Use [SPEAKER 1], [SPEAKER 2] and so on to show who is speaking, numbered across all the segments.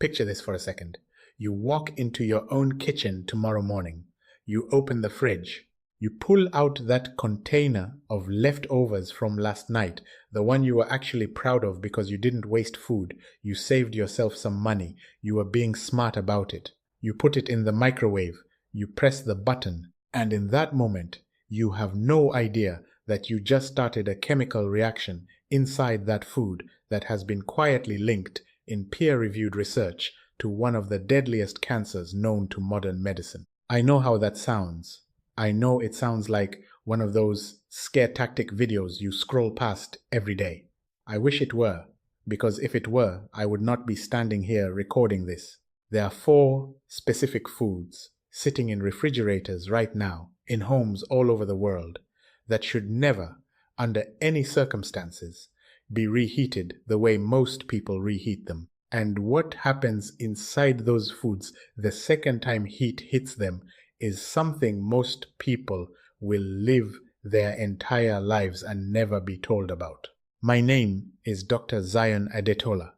[SPEAKER 1] Picture this for a second. You walk into your own kitchen tomorrow morning. You open the fridge. You pull out that container of leftovers from last night, the one you were actually proud of because you didn't waste food. You saved yourself some money. You were being smart about it. You put it in the microwave. You press the button. And in that moment, you have no idea that you just started a chemical reaction inside that food that has been quietly linked in peer-reviewed research to one of the deadliest cancers known to modern medicine. I know how that sounds. I know it sounds like one of those scare tactic videos you scroll past every day. I wish it were, because if it were, I would not be standing here recording this. There are 4 specific foods sitting in refrigerators right now in homes all over the world that should never, under any circumstances, be reheated the way most people reheat them. And what happens inside those foods the second time heat hits them is something most people will live their entire lives and never be told about. My name is Dr. Zion Adetola.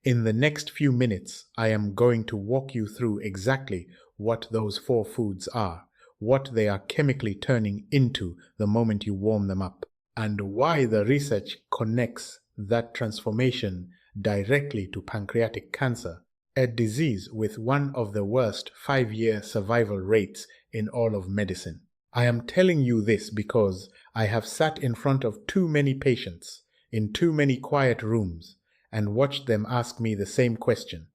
[SPEAKER 1] In the next few minutes, I am going to walk you through exactly what those 4 foods are, what they are chemically turning into the moment you warm them up, and why the research connects that transformation directly to pancreatic cancer, a disease with one of the worst 5-year survival rates in all of medicine. I am telling you this because I have sat in front of too many patients in too many quiet rooms and watched them ask me the same question.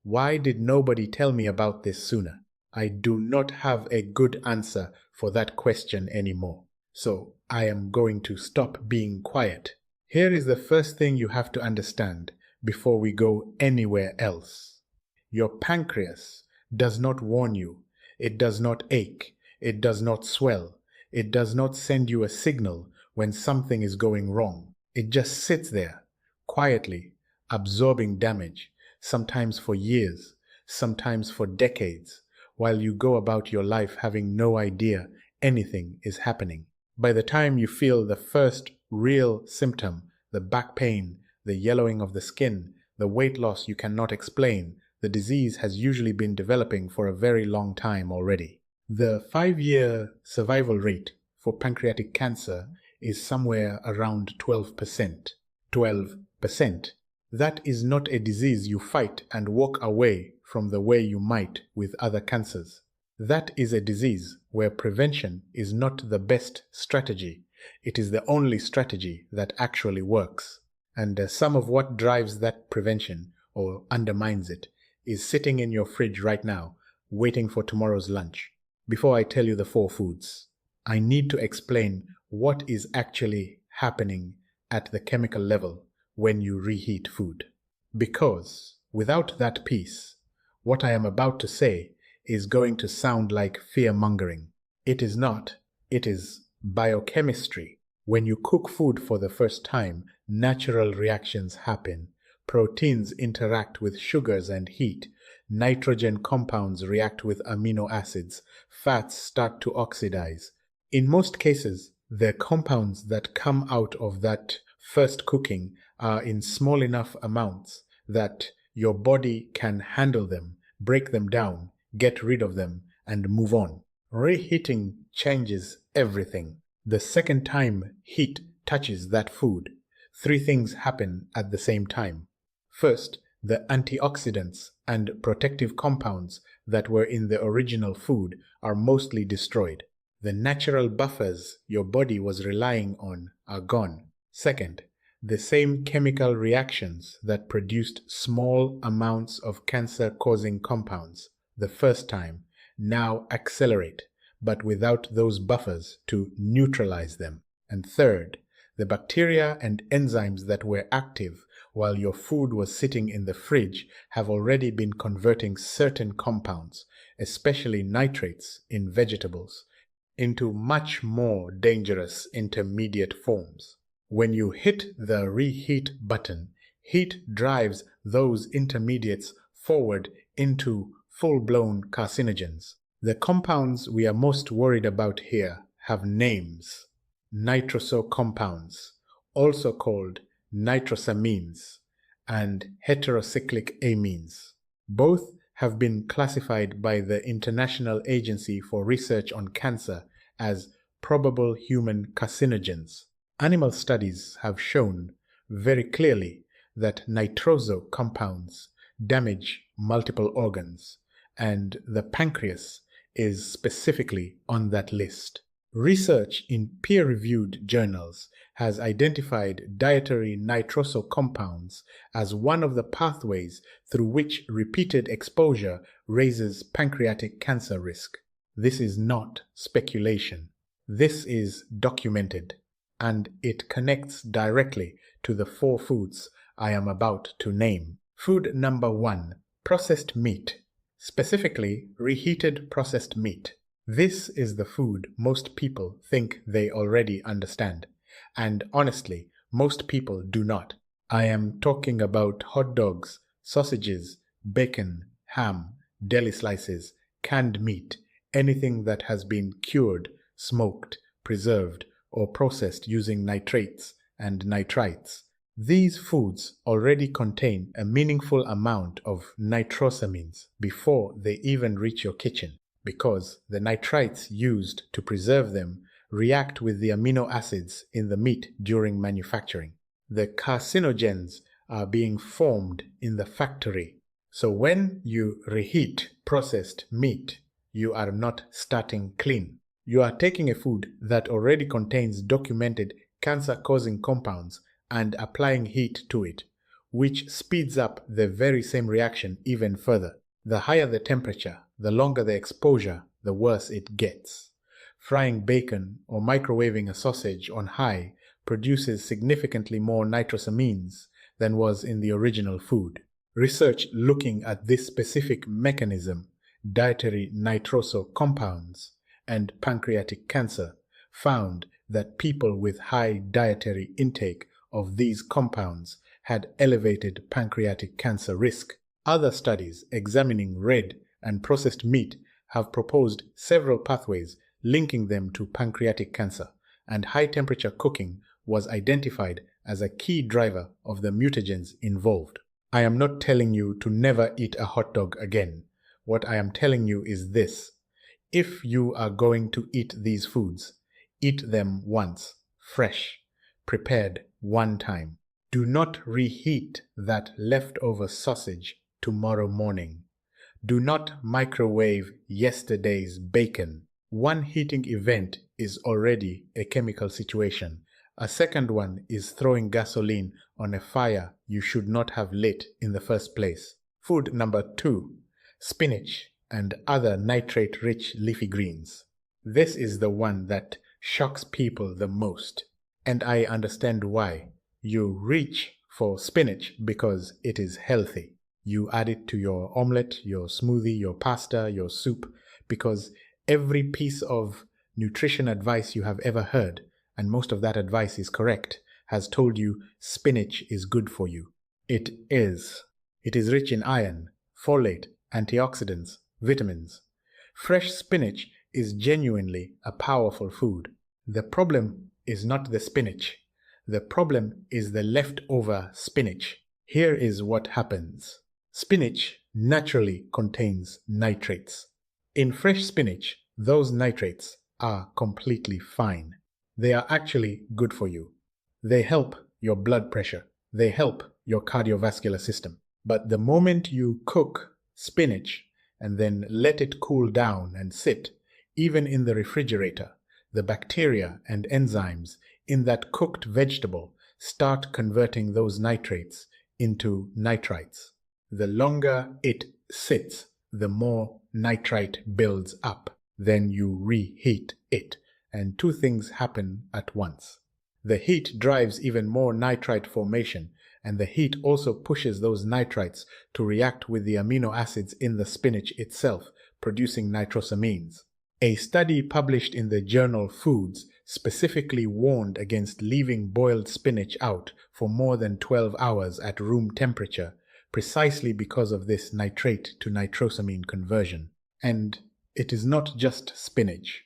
[SPEAKER 1] Why did nobody tell me about this sooner? I do not have a good answer for that question anymore. So I am going to stop being quiet. Here is the first thing you have to understand before we go anywhere else. Your pancreas does not warn you. It does not ache. It does not swell. It does not send you a signal when something is going wrong. It just sits there, quietly, absorbing damage, sometimes for years, sometimes for decades, while you go about your life having no idea anything is happening. By the time you feel the first real symptom, the back pain, the yellowing of the skin, the weight loss you cannot explain, the disease has usually been developing for a very long time already. The 5-year survival rate for pancreatic cancer is somewhere around 12%. 12%. That is not a disease you fight and walk away from the way you might with other cancers. That is a disease where prevention is not the best strategy. It is the only strategy that actually works. And some of what drives that prevention or undermines it is sitting in your fridge right now, waiting for tomorrow's lunch. Before I tell you the 4 foods, I need to explain what is actually happening at the chemical level when you reheat food. Because without that piece, what I am about to say is going to sound like fear-mongering. It is not. It is biochemistry. When you cook food for the first time, natural reactions happen. Proteins interact with sugars and heat. Nitrogen compounds react with amino acids. Fats start to oxidize. In most cases, the compounds that come out of that first cooking are in small enough amounts that your body can handle them, break them down, get rid of them, and move on. Reheating changes everything. The second time heat touches that food, 3 things happen at the same time. First, the antioxidants and protective compounds that were in the original food are mostly destroyed. The natural buffers your body was relying on are gone. Second, the same chemical reactions that produced small amounts of cancer-causing compounds the first time now accelerate, but without those buffers to neutralize them. And third, the bacteria and enzymes that were active while your food was sitting in the fridge have already been converting certain compounds, especially nitrates in vegetables, into much more dangerous intermediate forms. When you hit the reheat button, heat drives those intermediates forward into full-blown carcinogens. The compounds we are most worried about here have names. Nitroso compounds, also called nitrosamines, and heterocyclic amines. Both have been classified by the International Agency for Research on Cancer as probable human carcinogens. Animal studies have shown very clearly that nitroso compounds damage multiple organs, and the pancreas is specifically on that list. Research in peer-reviewed journals has identified dietary nitroso compounds as one of the pathways through which repeated exposure raises pancreatic cancer risk. This is not speculation. This is documented, and it connects directly to the 4 foods I am about to name. Food number 1, processed meat, specifically reheated processed meat. This is the food most people think they already understand, and honestly, most people do not. I am talking about hot dogs, sausages, bacon, ham, deli slices, canned meat, anything that has been cured, smoked, preserved, or processed using nitrates and nitrites. These foods already contain a meaningful amount of nitrosamines before they even reach your kitchen, because the nitrites used to preserve them react with the amino acids in the meat during manufacturing. The carcinogens are being formed in the factory. So when you reheat processed meat, you are not starting clean. You are taking a food that already contains documented cancer-causing compounds and applying heat to it, which speeds up the very same reaction even further. The higher the temperature, the longer the exposure, the worse it gets. Frying bacon or microwaving a sausage on high produces significantly more nitrosamines than was in the original food. Research looking at this specific mechanism, dietary nitroso compounds, and pancreatic cancer, found that people with high dietary intake of these compounds had elevated pancreatic cancer risk. Other studies examining red and processed meat have proposed several pathways linking them to pancreatic cancer, and high-temperature cooking was identified as a key driver of the mutagens involved. I am not telling you to never eat a hot dog again. What I am telling you is this: if you are going to eat these foods, eat them once, fresh, prepared one time. Do not reheat that leftover sausage tomorrow morning. Do not microwave yesterday's bacon. One heating event is already a chemical situation. A second one is throwing gasoline on a fire you should not have lit in the first place. Food number 2, spinach and other nitrate-rich leafy greens. This is the one that shocks people the most, and I understand why. You reach for spinach because it is healthy. You add it to your omelette, your smoothie, your pasta, your soup, because every piece of nutrition advice you have ever heard, and most of that advice is correct, has told you spinach is good for you. It is. It is rich in iron, folate, antioxidants, vitamins. Fresh spinach is genuinely a powerful food. The problem is not the spinach. The problem is the leftover spinach. Here is what happens. Spinach naturally contains nitrates. In fresh spinach, those nitrates are completely fine. They are actually good for you. They help your blood pressure. They help your cardiovascular system. But the moment you cook spinach and then let it cool down and sit, even in the refrigerator, the bacteria and enzymes in that cooked vegetable start converting those nitrates into nitrites. The longer it sits, the more nitrite builds up. Then you reheat it, and 2 things happen at once. The heat drives even more nitrite formation, and the heat also pushes those nitrites to react with the amino acids in the spinach itself, producing nitrosamines. A study published in the journal Foods specifically warned against leaving boiled spinach out for more than 12 hours at room temperature, precisely because of this nitrate to nitrosamine conversion. And it is not just spinach.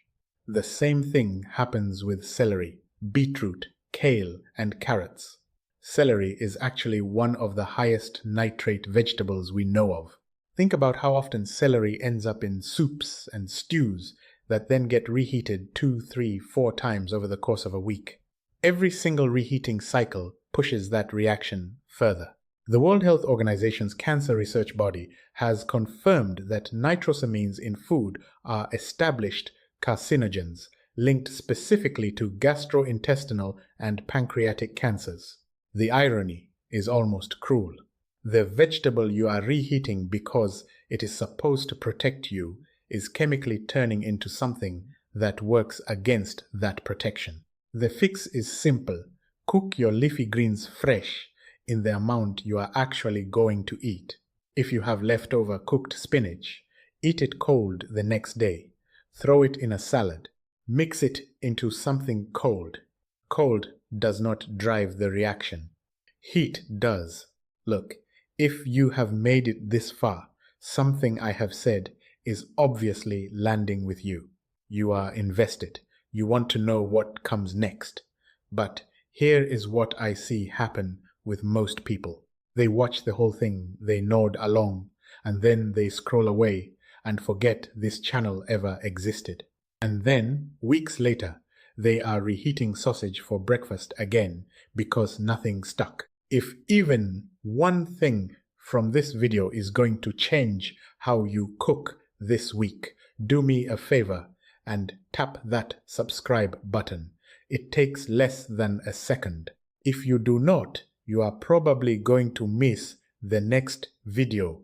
[SPEAKER 1] The same thing happens with celery, beetroot, kale, and carrots. Celery is actually one of the highest nitrate vegetables we know of. Think about how often celery ends up in soups and stews that then get reheated 2, 3, 4 times over the course of a week. Every single reheating cycle pushes that reaction further. The World Health Organization's cancer research body has confirmed that nitrosamines in food are established carcinogens linked specifically to gastrointestinal and pancreatic cancers. The irony is almost cruel. The vegetable you are reheating because it is supposed to protect you is chemically turning into something that works against that protection. The fix is simple. Cook your leafy greens fresh in the amount you are actually going to eat. If you have leftover cooked spinach, eat it cold the next day. Throw it in a salad. Mix it into something cold. Cold does not drive the reaction. Heat does. Look, if you have made it this far, something I have said is obviously landing with you. You are invested. You want to know what comes next. But here is what I see happen with most people. They watch the whole thing, they nod along, and then they scroll away and forget this channel ever existed. And then, weeks later, they are reheating sausage for breakfast again because nothing stuck. If even one thing from this video is going to change how you cook this week, do me a favor and tap that subscribe button. It takes less than a second. If you do not, you are probably going to miss the next video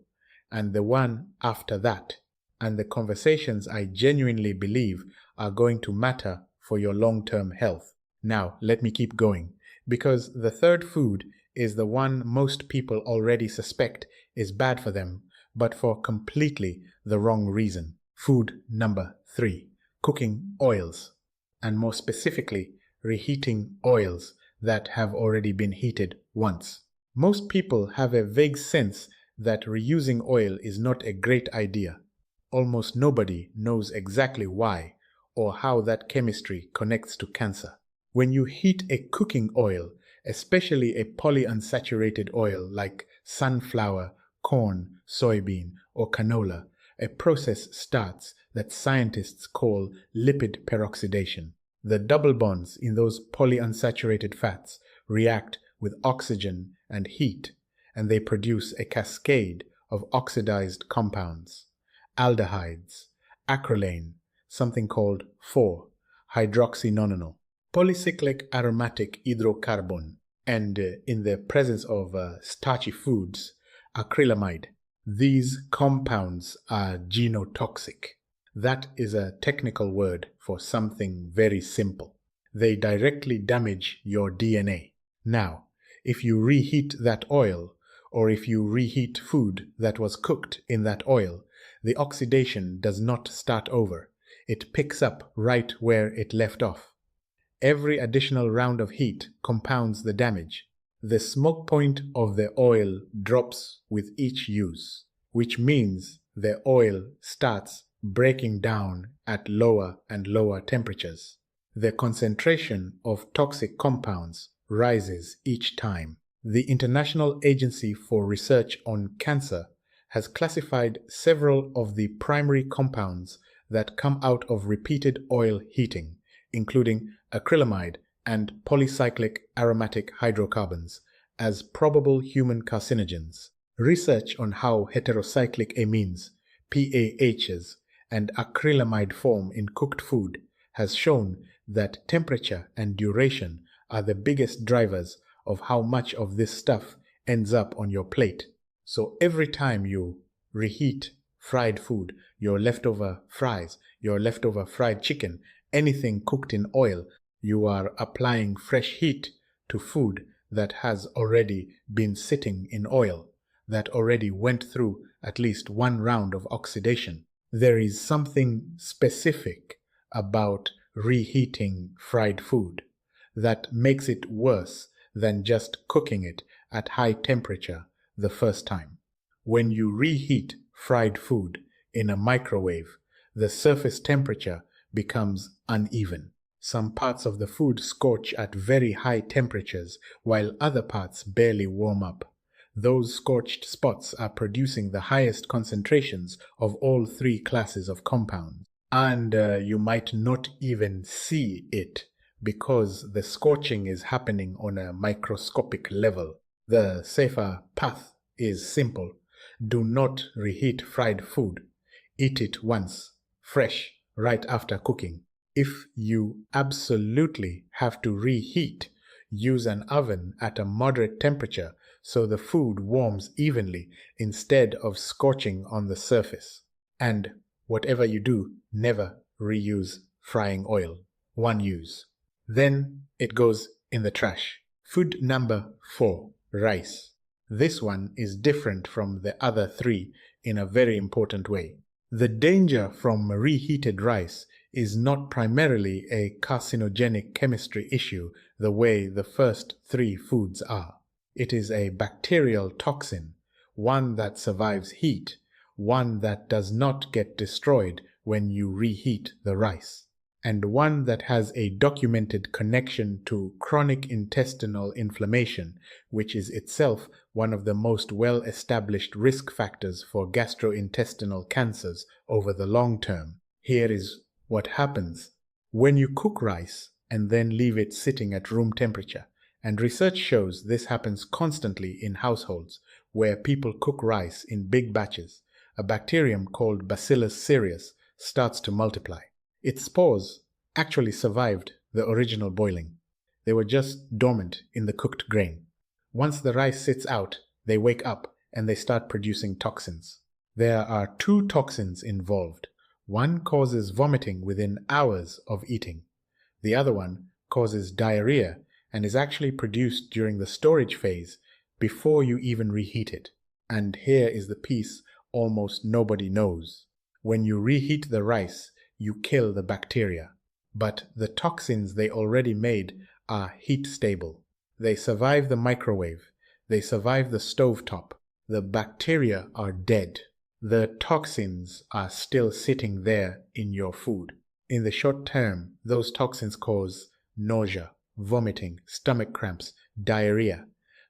[SPEAKER 1] and the one after that, and the conversations I genuinely believe are going to matter for your long-term health. Now, let me keep going, because the third food is the one most people already suspect is bad for them, but for completely the wrong reason. Food number 3, cooking oils, and more specifically, reheating oils that have already been heated once. Most people have a vague sense that reusing oil is not a great idea. Almost nobody knows exactly why or how that chemistry connects to cancer. When you heat a cooking oil, especially a polyunsaturated oil like sunflower, corn, soybean, or canola, a process starts that scientists call lipid peroxidation. The double bonds in those polyunsaturated fats react with oxygen and heat, and they produce a cascade of oxidized compounds, aldehydes, acrylane, something called 4-hydroxynonenal, polycyclic aromatic hydrocarbon, and in the presence of starchy foods, acrylamide. These compounds are genotoxic. That is a technical word for something very simple. They directly damage your DNA. Now, if you reheat that oil, or if you reheat food that was cooked in that oil, the oxidation does not start over. It picks up right where it left off. Every additional round of heat compounds the damage. The smoke point of the oil drops with each use, which means the oil starts breaking down at lower and lower temperatures. The concentration of toxic compounds rises each time. The International Agency for Research on Cancer has classified several of the primary compounds that come out of repeated oil heating, including acrylamide and polycyclic aromatic hydrocarbons, as probable human carcinogens. Research on how heterocyclic amines, PAHs, and acrylamide form in cooked food has shown that temperature and duration are the biggest drivers of how much of this stuff ends up on your plate. So every time you reheat fried food, your leftover fries, your leftover fried chicken, anything cooked in oil, you are applying fresh heat to food that has already been sitting in oil, that already went through at least one round of oxidation. There is something specific about reheating fried food that makes it worse than just cooking it at high temperature the first time. When you reheat fried food in a microwave, the surface temperature becomes uneven. Some parts of the food scorch at very high temperatures while other parts barely warm up. Those scorched spots are producing the highest concentrations of all three classes of compounds. And you might not even see it because the scorching is happening on a microscopic level. The safer path is simple. Do not reheat fried food. Eat it once, fresh, right after cooking. If you absolutely have to reheat, use an oven at a moderate temperature so the food warms evenly instead of scorching on the surface. And whatever you do, never reuse frying oil. One use. Then it goes in the trash. Food number 4, rice. This one is different from the other 3 in a very important way. The danger from reheated rice is not primarily a carcinogenic chemistry issue the way the first 3 foods are. It is a bacterial toxin, one that survives heat, one that does not get destroyed when you reheat the rice, and one that has a documented connection to chronic intestinal inflammation, which is itself one of the most well-established risk factors for gastrointestinal cancers over the long term. Here is what happens when you cook rice and then leave it sitting at room temperature. And research shows this happens constantly in households where people cook rice in big batches. A bacterium called Bacillus cereus starts to multiply. Its spores actually survived the original boiling. They were just dormant in the cooked grain. Once the rice sits out, they wake up and they start producing toxins. There are 2 toxins involved. One causes vomiting within hours of eating. The other one causes diarrhea and is actually produced during the storage phase before you even reheat it. And here is the piece almost nobody knows. When you reheat the rice, you kill the bacteria. But the toxins they already made are heat stable. They survive the microwave. They survive the stovetop. The bacteria are dead. The toxins are still sitting there in your food. In the short term, those toxins cause nausea, vomiting, stomach cramps, diarrhea.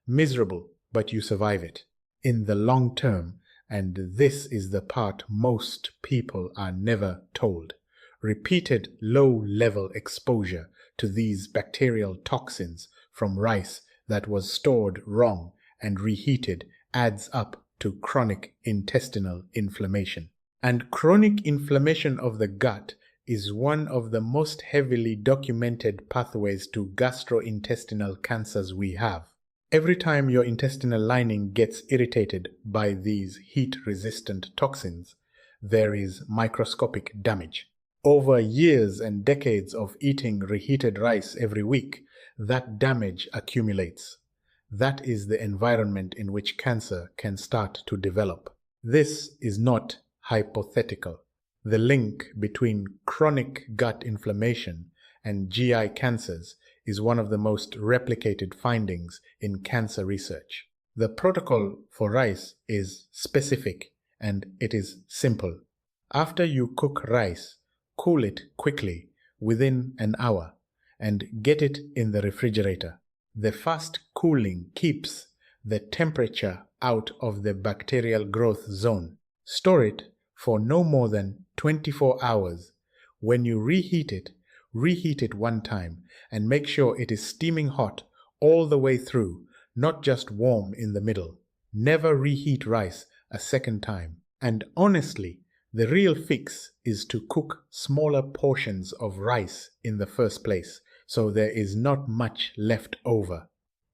[SPEAKER 1] Miserable, but you survive it. In the long term, and this is the part most people are never told, repeated low-level exposure to these bacterial toxins from rice that was stored wrong and reheated adds up to chronic intestinal inflammation. And chronic inflammation of the gut is one of the most heavily documented pathways to gastrointestinal cancers we have. Every time your intestinal lining gets irritated by these heat-resistant toxins, there is microscopic damage. Over years and decades of eating reheated rice every week, that damage accumulates. That is the environment in which cancer can start to develop. This is not hypothetical. The link between chronic gut inflammation and GI cancers is one of the most replicated findings in cancer research. The protocol for rice is specific and it is simple. After you cook rice, cool it quickly within an hour and get it in the refrigerator. The fast cooling keeps the temperature out of the bacterial growth zone. Store it for no more than 24 hours. When you reheat it one time and make sure it is steaming hot all the way through, not just warm in the middle. Never reheat rice a second time. And honestly, the real fix is to cook smaller portions of rice in the first place, so there is not much left over.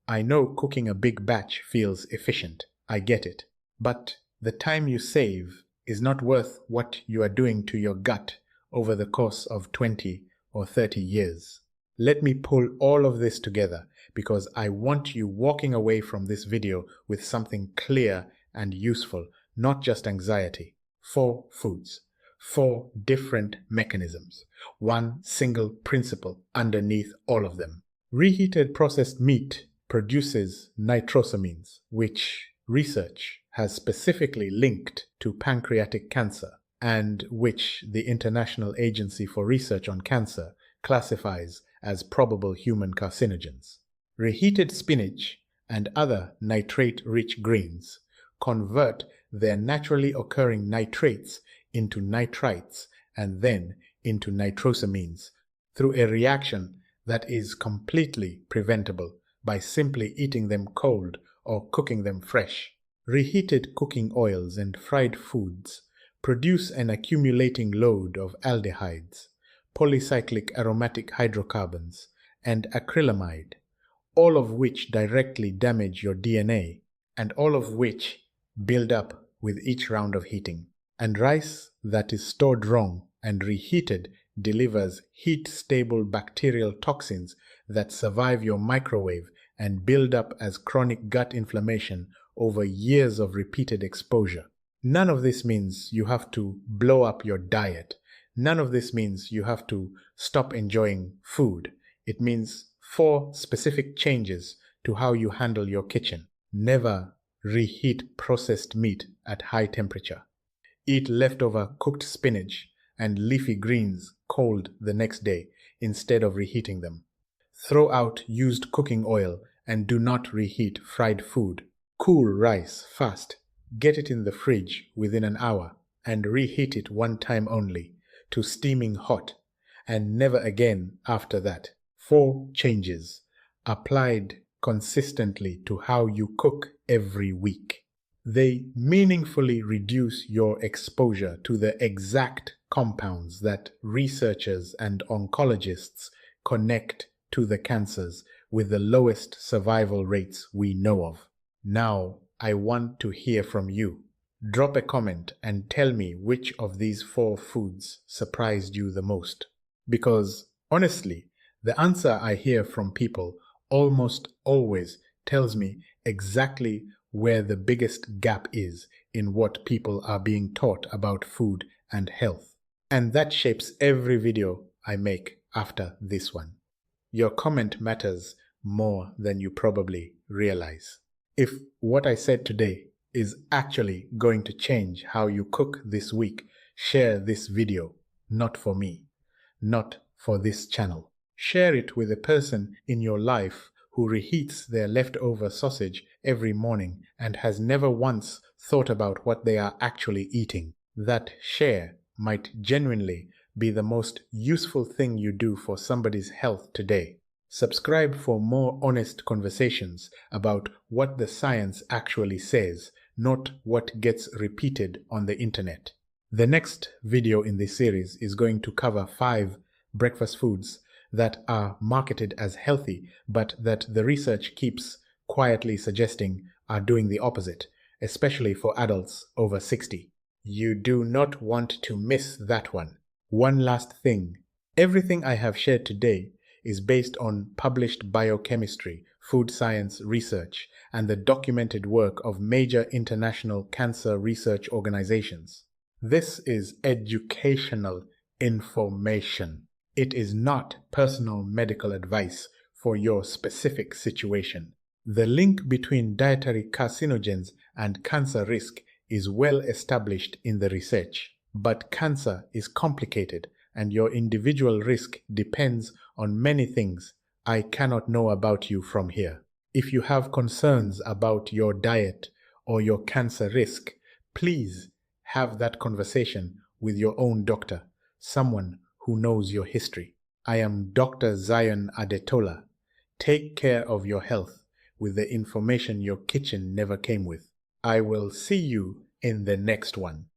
[SPEAKER 1] I know cooking a big batch feels efficient. I get it. But the time you save is not worth what you are doing to your gut over the course of 20 or 30 years. Let me pull all of this together because I want you walking away from this video with something clear and useful, not just anxiety. 4 foods, 4 different mechanisms, one single principle underneath all of them. Reheated processed meat produces nitrosamines, which research has specifically linked to pancreatic cancer, and which the International Agency for Research on Cancer classifies as probable human carcinogens. Reheated spinach and other nitrate-rich grains convert their naturally occurring nitrates into nitrites and then into nitrosamines through a reaction that is completely preventable by simply eating them cold or cooking them fresh. Reheated cooking oils and fried foods produce an accumulating load of aldehydes, polycyclic aromatic hydrocarbons, and acrylamide, all of which directly damage your DNA and all of which build up with each round of heating. And rice that is stored wrong and reheated delivers heat-stable bacterial toxins that survive your microwave and build up as chronic gut inflammation over years of repeated exposure. None of this means you have to blow up your diet. None of this means you have to stop enjoying food. It means 4 specific changes to how you handle your kitchen. Never reheat processed meat at high temperature. Eat leftover cooked spinach and leafy greens cold the next day instead of reheating them. Throw out used cooking oil and do not reheat fried food. Cool rice fast. Get it in the fridge within an hour and reheat it one time only to steaming hot and never again after that. 4 changes applied consistently to how you cook every week. They meaningfully reduce your exposure to the exact compounds that researchers and oncologists connect to the cancers with the lowest survival rates we know of. Now, I want to hear from you. Drop a comment and tell me which of these 4 foods surprised you the most. Because, honestly, the answer I hear from people almost always tells me exactly where the biggest gap is in what people are being taught about food and health. And that shapes every video I make after this one. Your comment matters more than you probably realize. If what I said today is actually going to change how you cook this week, share this video, not for me, not for this channel. Share it with a person in your life who reheats their leftover sausage every morning and has never once thought about what they are actually eating. That share might genuinely be the most useful thing you do for somebody's health today. Subscribe for more honest conversations about what the science actually says, not what gets repeated on the internet. The next video in this series is going to cover 5 breakfast foods that are marketed as healthy, but that the research keeps quietly suggesting are doing the opposite, especially for adults over 60. You do not want to miss that one. One last thing. Everything I have shared today is based on published biochemistry, food science research, and the documented work of major international cancer research organizations. This is educational information. It is not personal medical advice for your specific situation. The link between dietary carcinogens and cancer risk is well established in the research, but cancer is complicated and your individual risk depends on many things I cannot know about you from here. If you have concerns about your diet or your cancer risk, please have that conversation with your own doctor, someone who knows your history. I am Dr. Zion Adetola. Take care of your health with the information your kitchen never came with. I will see you in the next one.